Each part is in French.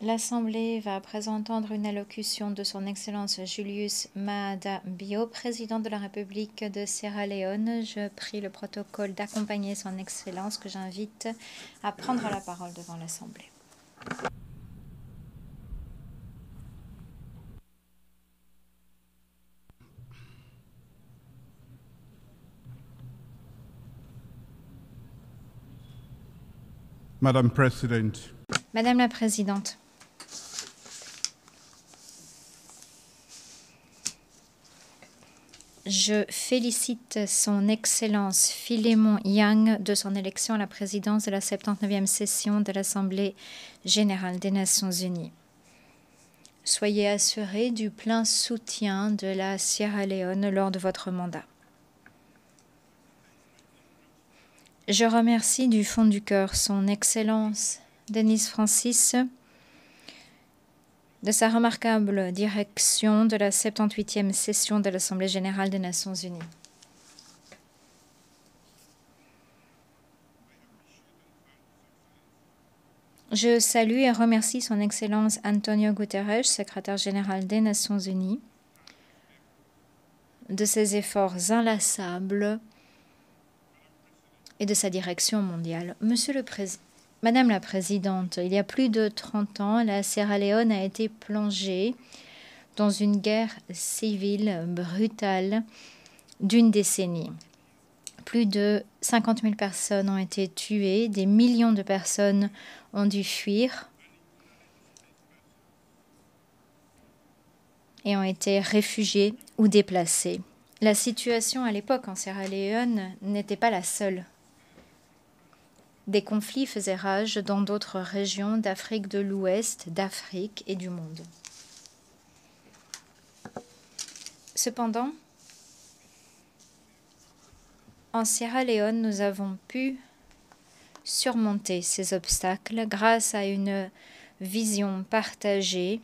L'Assemblée va à présent entendre une allocution de son Excellence Julius Maada Bio, président de la République de Sierra Leone. Je prie le protocole d'accompagner son Excellence que j'invite à prendre la parole devant l'Assemblée. Madam President, Madame la Présidente, je félicite son Excellence Philémon Yang de son élection à la présidence de la 79e session de l'Assemblée générale des Nations unies. Soyez assurés du plein soutien de la Sierra Leone lors de votre mandat. Je remercie du fond du cœur son Excellence Denis Francis de sa remarquable direction de la 78e session de l'Assemblée générale des Nations unies. Je salue et remercie son Excellence Antonio Guterres, secrétaire général des Nations unies, de ses efforts inlassables et de sa direction mondiale. Madame la Présidente, il y a plus de 30 ans, la Sierra Leone a été plongée dans une guerre civile brutale d'une décennie. Plus de 50 000 personnes ont été tuées, des millions de personnes ont dû fuir et ont été réfugiées ou déplacées. La situation à l'époque en Sierra Leone n'était pas la seule. Des conflits faisaient rage dans d'autres régions d'Afrique de l'Ouest, d'Afrique et du monde. Cependant, en Sierra Leone, nous avons pu surmonter ces obstacles grâce à une vision partagée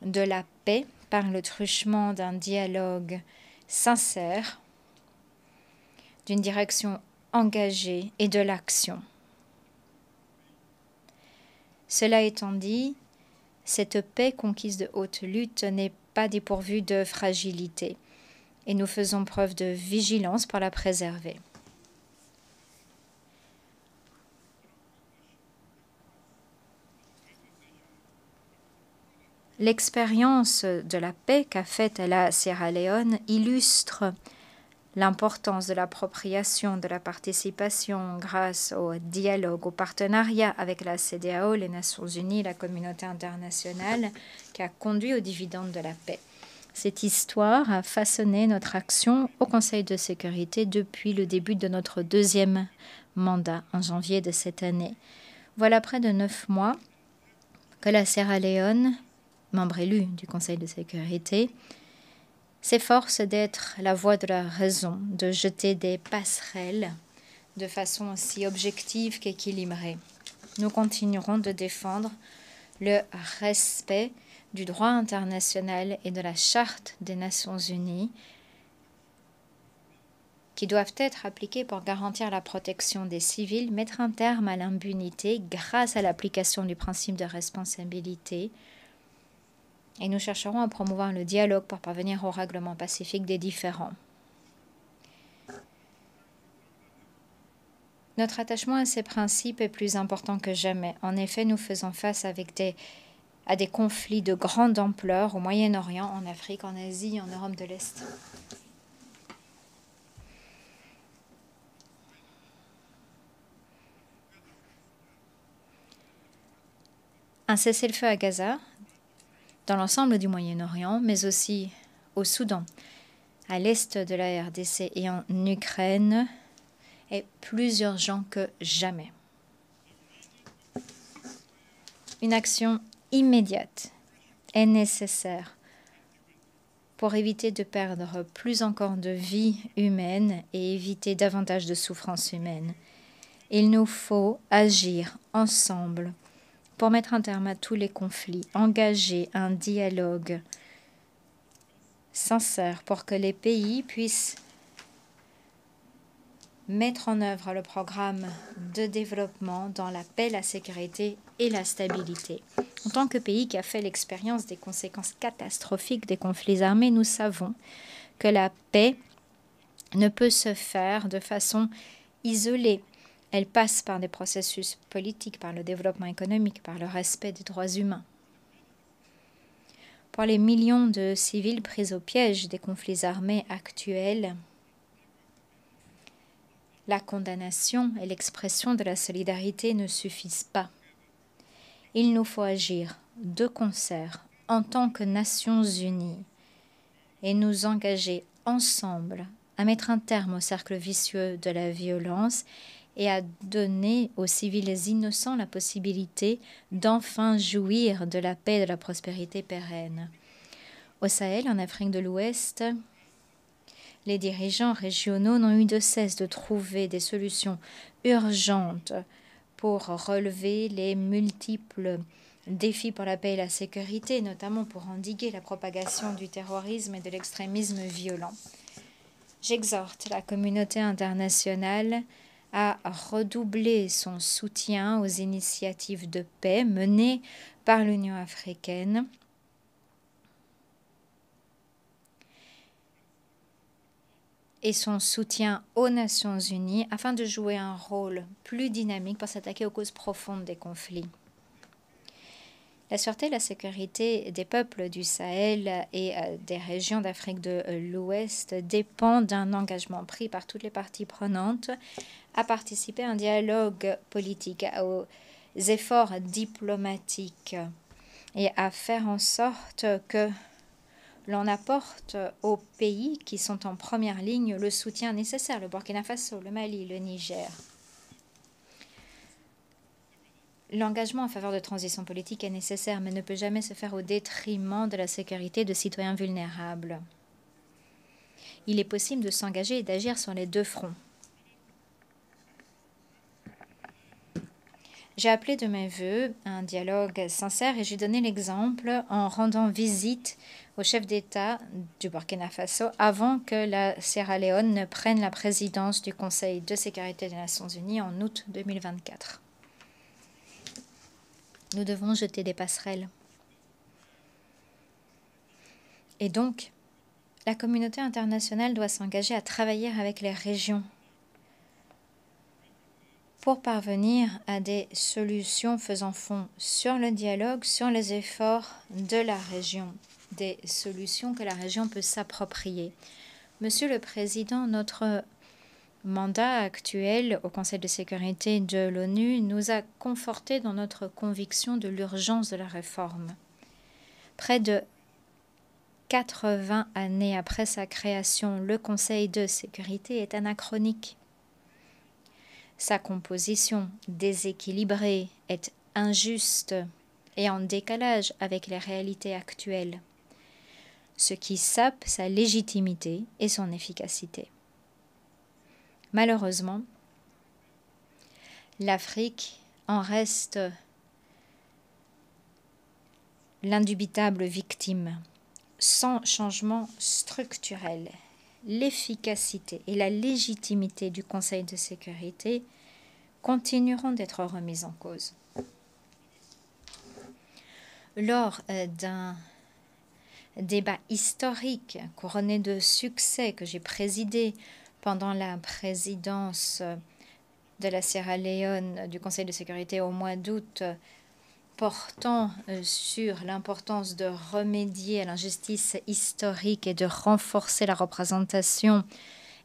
de la paix par le truchement d'un dialogue sincère, d'une direction engagée et de l'action. Cela étant dit, cette paix conquise de haute lutte n'est pas dépourvue de fragilité et nous faisons preuve de vigilance pour la préserver. L'expérience de la paix qu'a faite la Sierra Leone illustre l'importance de l'appropriation de la participation grâce au dialogue, au partenariat avec la CEDEAO, les Nations unies, la communauté internationale, qui a conduit aux dividendes de la paix. Cette histoire a façonné notre action au Conseil de sécurité depuis le début de notre deuxième mandat, en janvier de cette année. Voilà près de 9 mois que la Sierra Leone, membre élu du Conseil de sécurité, s'efforce d'être la voix de la raison, de jeter des passerelles de façon aussi objective qu'équilibrée. Nous continuerons de défendre le respect du droit international et de la Charte des Nations unies qui doivent être appliquées pour garantir la protection des civils, mettre un terme à l'impunité grâce à l'application du principe de responsabilité. Et nous chercherons à promouvoir le dialogue pour parvenir au règlement pacifique des différends. Notre attachement à ces principes est plus important que jamais. En effet, nous faisons face à des conflits de grande ampleur au Moyen-Orient, en Afrique, en Asie et en Europe de l'Est. Un cessez-le-feu à Gaza, dans l'ensemble du Moyen-Orient, mais aussi au Soudan, à l'est de la RDC et en Ukraine, est plus urgent que jamais. Une action immédiate est nécessaire pour éviter de perdre plus encore de vies humaines et éviter davantage de souffrances humaines. Il nous faut agir ensemble pour mettre un terme à tous les conflits, engager un dialogue sincère pour que les pays puissent mettre en œuvre le programme de développement dans la paix, la sécurité et la stabilité. En tant que pays qui a fait l'expérience des conséquences catastrophiques des conflits armés, nous savons que la paix ne peut se faire de façon isolée. Elle passe par des processus politiques, par le développement économique, par le respect des droits humains. Pour les millions de civils pris au piège des conflits armés actuels, la condamnation et l'expression de la solidarité ne suffisent pas. Il nous faut agir de concert en tant que Nations unies et nous engager ensemble à mettre un terme au cercle vicieux de la violence et à donner aux civils innocents la possibilité d'enfin jouir de la paix et de la prospérité pérenne. Au Sahel, en Afrique de l'Ouest, les dirigeants régionaux n'ont eu de cesse de trouver des solutions urgentes pour relever les multiples défis pour la paix et la sécurité, notamment pour endiguer la propagation du terrorisme et de l'extrémisme violent. J'exhorte la communauté internationale à redoubler son soutien aux initiatives de paix menées par l'Union africaine et son soutien aux Nations unies afin de jouer un rôle plus dynamique pour s'attaquer aux causes profondes des conflits. La sûreté et la sécurité des peuples du Sahel et des régions d'Afrique de l'Ouest dépendent d'un engagement pris par toutes les parties prenantes à participer à un dialogue politique, aux efforts diplomatiques et à faire en sorte que l'on apporte aux pays qui sont en première ligne le soutien nécessaire, le Burkina Faso, le Mali, le Niger. L'engagement en faveur de transition politique est nécessaire, mais ne peut jamais se faire au détriment de la sécurité de citoyens vulnérables. Il est possible de s'engager et d'agir sur les deux fronts. J'ai appelé de mes vœux un dialogue sincère et j'ai donné l'exemple en rendant visite au chef d'État du Burkina Faso avant que la Sierra Leone ne prenne la présidence du Conseil de sécurité des Nations unies en août 2024. Nous devons jeter des passerelles. Et donc, la communauté internationale doit s'engager à travailler avec les régions pour parvenir à des solutions faisant fond sur le dialogue, sur les efforts de la région, des solutions que la région peut s'approprier. Monsieur le Président, notre mandat actuel au Conseil de sécurité de l'ONU nous a confortés dans notre conviction de l'urgence de la réforme. Près de 80 années après sa création, le Conseil de sécurité est anachronique. Sa composition déséquilibrée est injuste et en décalage avec les réalités actuelles, ce qui sape sa légitimité et son efficacité. Malheureusement, l'Afrique en reste l'indubitable victime. Sans changement structurel, l'efficacité et la légitimité du Conseil de sécurité continueront d'être remises en cause. Lors d'un débat historique couronné de succès que j'ai présidé pendant la présidence de la Sierra Leone du Conseil de sécurité au mois d'août, portant sur l'importance de remédier à l'injustice historique et de renforcer la représentation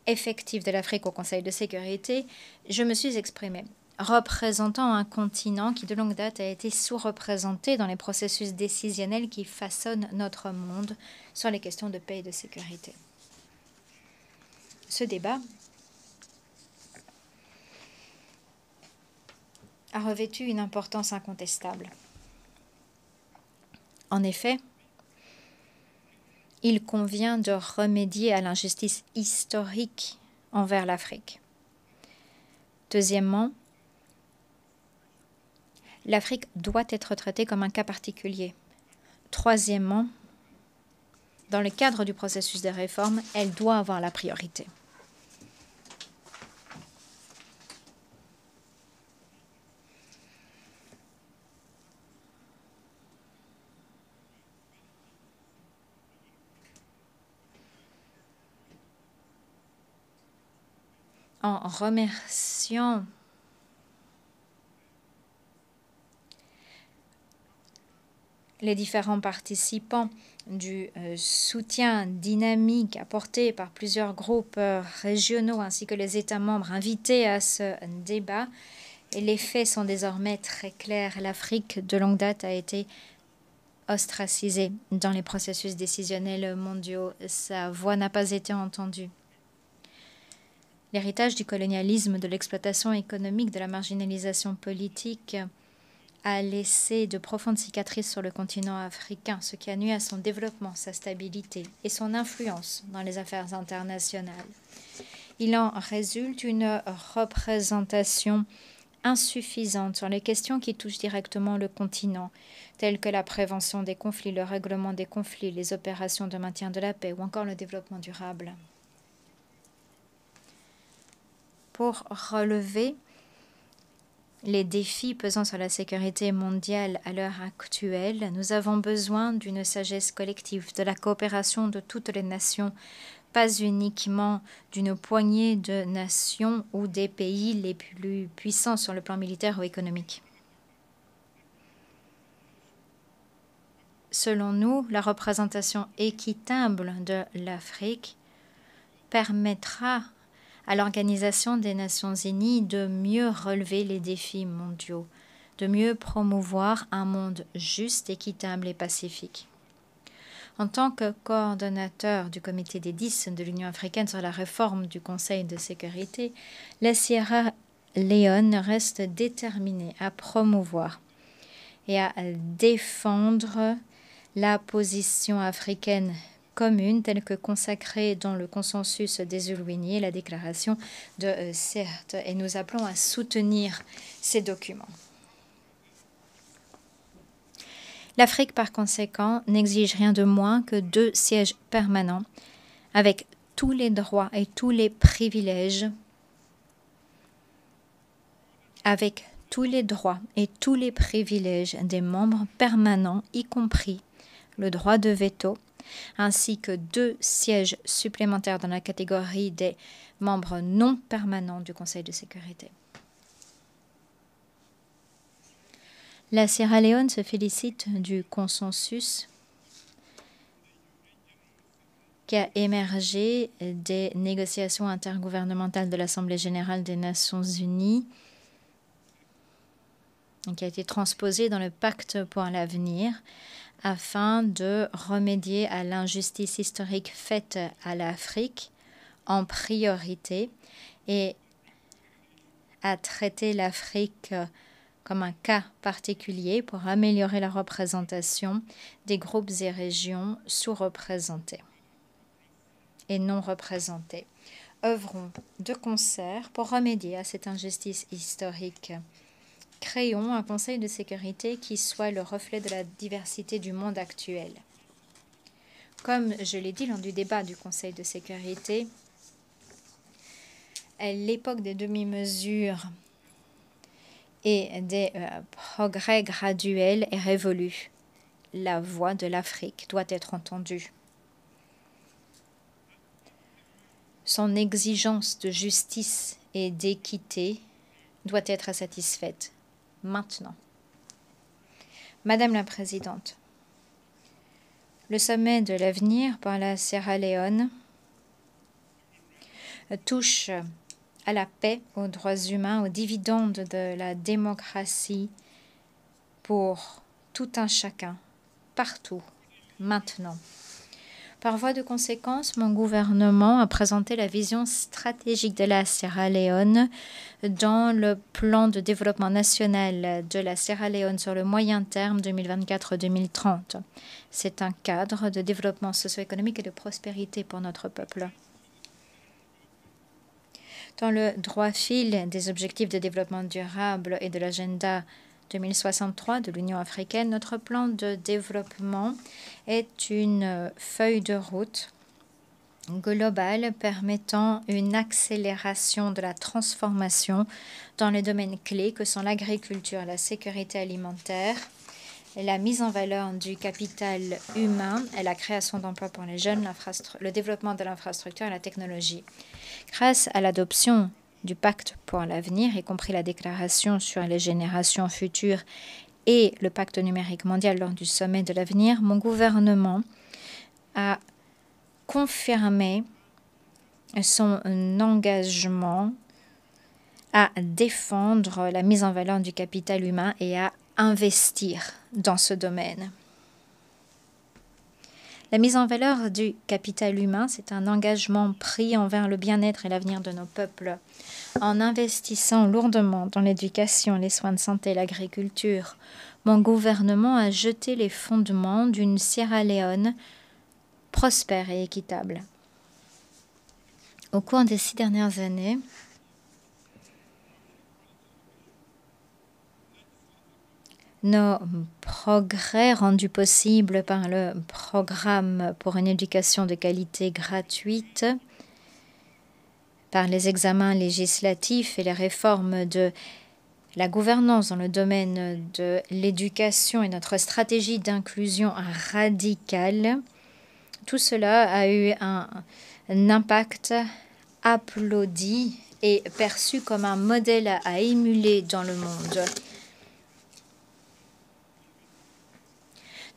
effective de l'Afrique au Conseil de sécurité, je me suis exprimée, représentant un continent qui de longue date a été sous-représenté dans les processus décisionnels qui façonnent notre monde sur les questions de paix et de sécurité. Ce débat a revêtu une importance incontestable. En effet, il convient de remédier à l'injustice historique envers l'Afrique. Deuxièmement, l'Afrique doit être traitée comme un cas particulier. Troisièmement, dans le cadre du processus de réforme, elle doit avoir la priorité. en remerciant les différents participants du soutien dynamique apporté par plusieurs groupes régionaux ainsi que les États membres invités à ce débat. Et les faits sont désormais très clairs. L'Afrique de longue date a été ostracisée dans les processus décisionnels mondiaux. Sa voix n'a pas été entendue. L'héritage du colonialisme, de l'exploitation économique, de la marginalisation politique a laissé de profondes cicatrices sur le continent africain, ce qui a nui à son développement, sa stabilité et son influence dans les affaires internationales. Il en résulte une représentation insuffisante sur les questions qui touchent directement le continent, telles que la prévention des conflits, le règlement des conflits, les opérations de maintien de la paix ou encore le développement durable. Pour relever les défis pesant sur la sécurité mondiale à l'heure actuelle, nous avons besoin d'une sagesse collective, de la coopération de toutes les nations, pas uniquement d'une poignée de nations ou des pays les plus puissants sur le plan militaire ou économique. Selon nous, la représentation équitable de l'Afrique permettra à l'Organisation des Nations Unies de mieux relever les défis mondiaux, de mieux promouvoir un monde juste, équitable et pacifique. En tant que coordonnateur du comité des 10 de l'Union africaine sur la réforme du Conseil de sécurité, la Sierra Leone reste déterminée à promouvoir et à défendre la position africaine commune telle que consacrée dans le consensus des Ulwini et la déclaration de Sète, et nous appelons à soutenir ces documents. L'Afrique, par conséquent, n'exige rien de moins que 2 sièges permanents avec tous les droits et tous les privilèges, des membres permanents, y compris le droit de veto, ainsi que 2 sièges supplémentaires dans la catégorie des membres non permanents du Conseil de sécurité. La Sierra Leone se félicite du consensus qui a émergé des négociations intergouvernementales de l'Assemblée générale des Nations unies et qui a été transposé dans le pacte pour l'avenir afin de remédier à l'injustice historique faite à l'Afrique en priorité et à traiter l'Afrique comme un cas particulier pour améliorer la représentation des groupes et régions sous-représentés et non représentés. Œuvrons de concert pour remédier à cette injustice historique. Créons un Conseil de sécurité qui soit le reflet de la diversité du monde actuel. Comme je l'ai dit lors du débat du Conseil de sécurité, l'époque des demi-mesures et des progrès graduels est révolue. La voix de l'Afrique doit être entendue. Son exigence de justice et d'équité doit être satisfaite maintenant. Madame la Présidente, le sommet de l'avenir par la Sierra Leone touche à la paix, aux droits humains, aux dividendes de la démocratie pour tout un chacun, partout, maintenant. Par voie de conséquence, mon gouvernement a présenté la vision stratégique de la Sierra Leone dans le plan de développement national de la Sierra Leone sur le moyen terme 2024-2030. C'est un cadre de développement socio-économique et de prospérité pour notre peuple. Dans le droit fil des objectifs de développement durable et de l'agenda 2063 de l'Union africaine, notre plan de développement est une feuille de route globale permettant une accélération de la transformation dans les domaines clés que sont l'agriculture, la sécurité alimentaire, la mise en valeur du capital humain et la création d'emplois pour les jeunes, le développement de l'infrastructure et la technologie. Grâce à l'adoption du pacte pour l'avenir, y compris la déclaration sur les générations futures et le pacte numérique mondial lors du sommet de l'avenir, mon gouvernement a confirmé son engagement à défendre la mise en valeur du capital humain et à investir dans ce domaine. La mise en valeur du capital humain, c'est un engagement pris envers le bien-être et l'avenir de nos peuples. En investissant lourdement dans l'éducation, les soins de santé et l'agriculture, mon gouvernement a jeté les fondements d'une Sierra Leone prospère et équitable. Au cours des 6 dernières années, nos progrès rendus possibles par le programme pour une éducation de qualité gratuite, par les examens législatifs et les réformes de la gouvernance dans le domaine de l'éducation et notre stratégie d'inclusion radicale, tout cela a eu un impact applaudi et perçu comme un modèle à émuler dans le monde.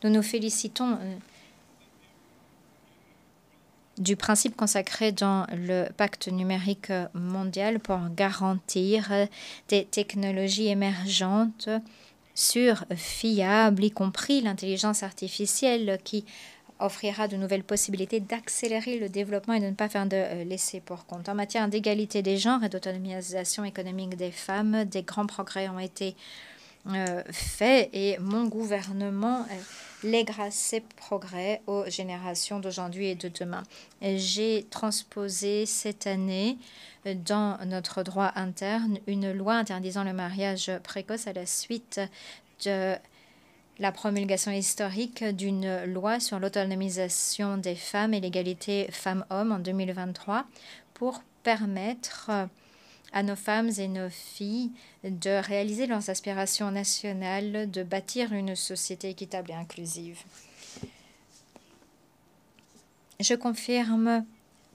Nous nous félicitons du principe consacré dans le pacte numérique mondial pour garantir des technologies émergentes, sûres, fiables, y compris l'intelligence artificielle qui offrira de nouvelles possibilités d'accélérer le développement et de ne pas faire de laisser pour compte. En matière d'égalité des genres et d'autonomisation économique des femmes, des grands progrès ont été faits et mon gouvernement lèguera ces progrès aux générations d'aujourd'hui et de demain. J'ai transposé cette année dans notre droit interne une loi interdisant le mariage précoce à la suite de la promulgation historique d'une loi sur l'autonomisation des femmes et l'égalité femmes-hommes en 2023 pour permettre à nos femmes et nos filles de réaliser leurs aspirations nationales, de bâtir une société équitable et inclusive. Je confirme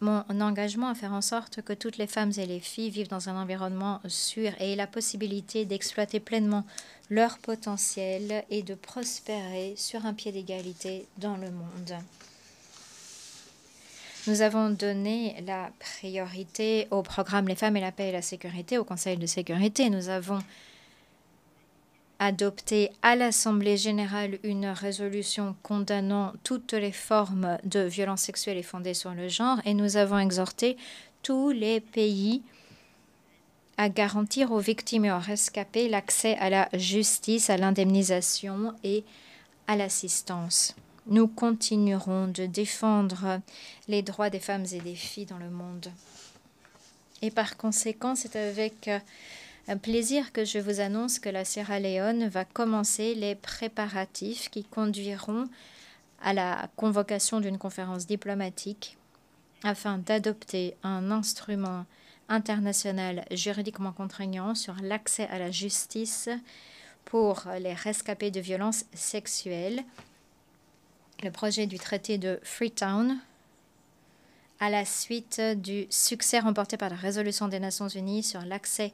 mon engagement à faire en sorte que toutes les femmes et les filles vivent dans un environnement sûr et aient la possibilité d'exploiter pleinement leur potentiel et de prospérer sur un pied d'égalité dans le monde. Nous avons donné la priorité au programme Les femmes et la paix et la sécurité au Conseil de sécurité. Nous avons adopté à l'Assemblée générale une résolution condamnant toutes les formes de violences sexuelles et fondées sur le genre et nous avons exhorté tous les pays à garantir aux victimes et aux rescapés l'accès à la justice, à l'indemnisation et à l'assistance. Nous continuerons de défendre les droits des femmes et des filles dans le monde. Et par conséquent, c'est avec un plaisir que je vous annonce que la Sierra Leone va commencer les préparatifs qui conduiront à la convocation d'une conférence diplomatique afin d'adopter un instrument international juridiquement contraignant sur l'accès à la justice pour les rescapés de violences sexuelles. Le projet du traité de Freetown, à la suite du succès remporté par la résolution des Nations Unies sur l'accès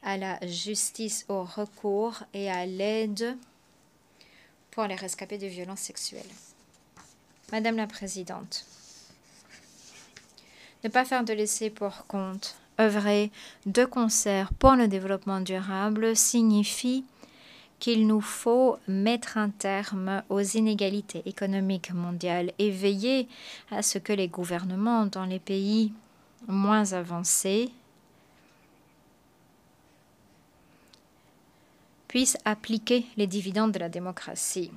à la justice, au recours et à l'aide pour les rescapés de violences sexuelles. Madame la Présidente, ne pas faire de laisser pour compte, œuvrer de concert pour le développement durable signifie qu'il nous faut mettre un terme aux inégalités économiques mondiales et veiller à ce que les gouvernements dans les pays moins avancés puissent appliquer les dividendes de la démocratie.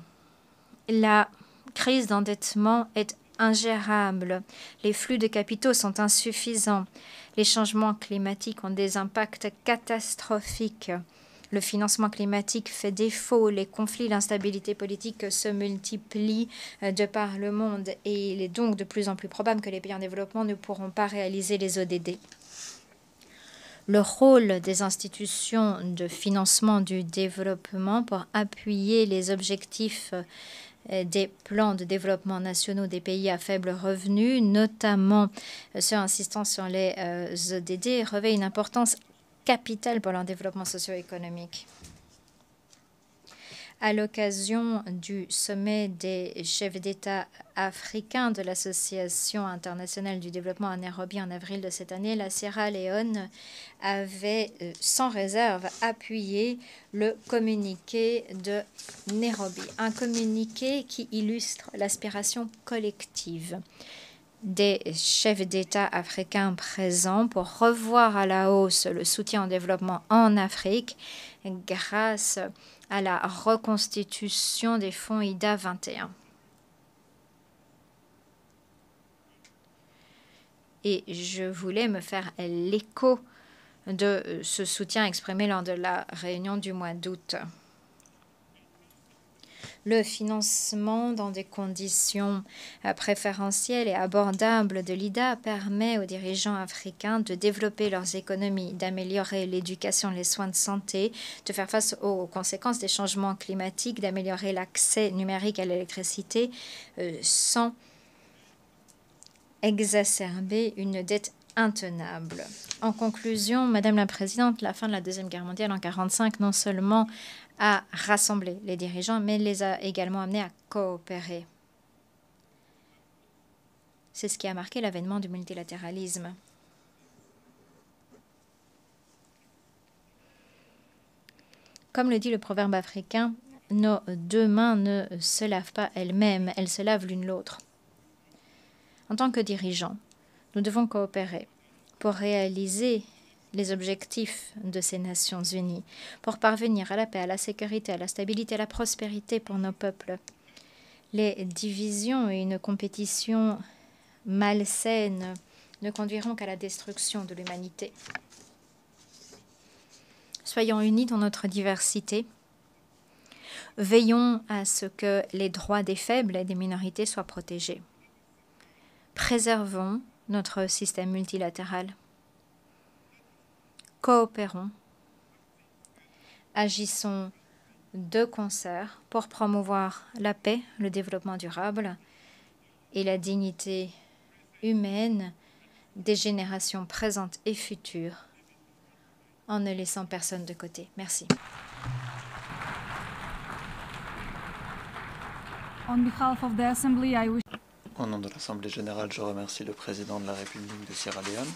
La crise d'endettement est ingérable, les flux de capitaux sont insuffisants, les changements climatiques ont des impacts catastrophiques. Le financement climatique fait défaut, les conflits, l'instabilité politique se multiplient de par le monde et il est donc de plus en plus probable que les pays en développement ne pourront pas réaliser les ODD. Le rôle des institutions de financement du développement pour appuyer les objectifs des plans de développement nationaux des pays à faible revenu, notamment ceux insistant sur les ODD, revêt une importance capitale pour leur développement socio-économique. À l'occasion du sommet des chefs d'État africains de l'Association internationale du développement à Nairobi en avril de cette année, la Sierra Leone avait sans réserve appuyé le communiqué de Nairobi, un communiqué qui illustre l'aspiration collective des chefs d'État africains présents pour revoir à la hausse le soutien au développement en Afrique grâce à la reconstitution des fonds IDA 21. Et je voulais me faire l'écho de ce soutien exprimé lors de la réunion du mois d'août. Le financement dans des conditions préférentielles et abordables de l'IDA permet aux dirigeants africains de développer leurs économies, d'améliorer l'éducation, les soins de santé, de faire face aux conséquences des changements climatiques, d'améliorer l'accès numérique à l'électricité sans exacerber une dette intenable. En conclusion, Madame la Présidente, la fin de la Deuxième Guerre mondiale en 1945 non seulement a rassemblé les dirigeants, mais les a également amenés à coopérer. C'est ce qui a marqué l'avènement du multilatéralisme. Comme le dit le proverbe africain, nos deux mains ne se lavent pas elles-mêmes, elles se lavent l'une l'autre. En tant que dirigeants, nous devons coopérer pour réaliser les objectifs de ces Nations Unies, pour parvenir à la paix, à la sécurité, à la stabilité, à la prospérité pour nos peuples. Les divisions et une compétition malsaine ne conduiront qu'à la destruction de l'humanité. Soyons unis dans notre diversité. Veillons à ce que les droits des faibles et des minorités soient protégés. Préservons notre système multilatéral. Coopérons. Agissons de concert pour promouvoir la paix, le développement durable et la dignité humaine des générations présentes et futures, en ne laissant personne de côté. Merci. On behalf of the Assembly, I wish... Au nom de l'Assemblée générale, je remercie le président de la République de Sierra Leone.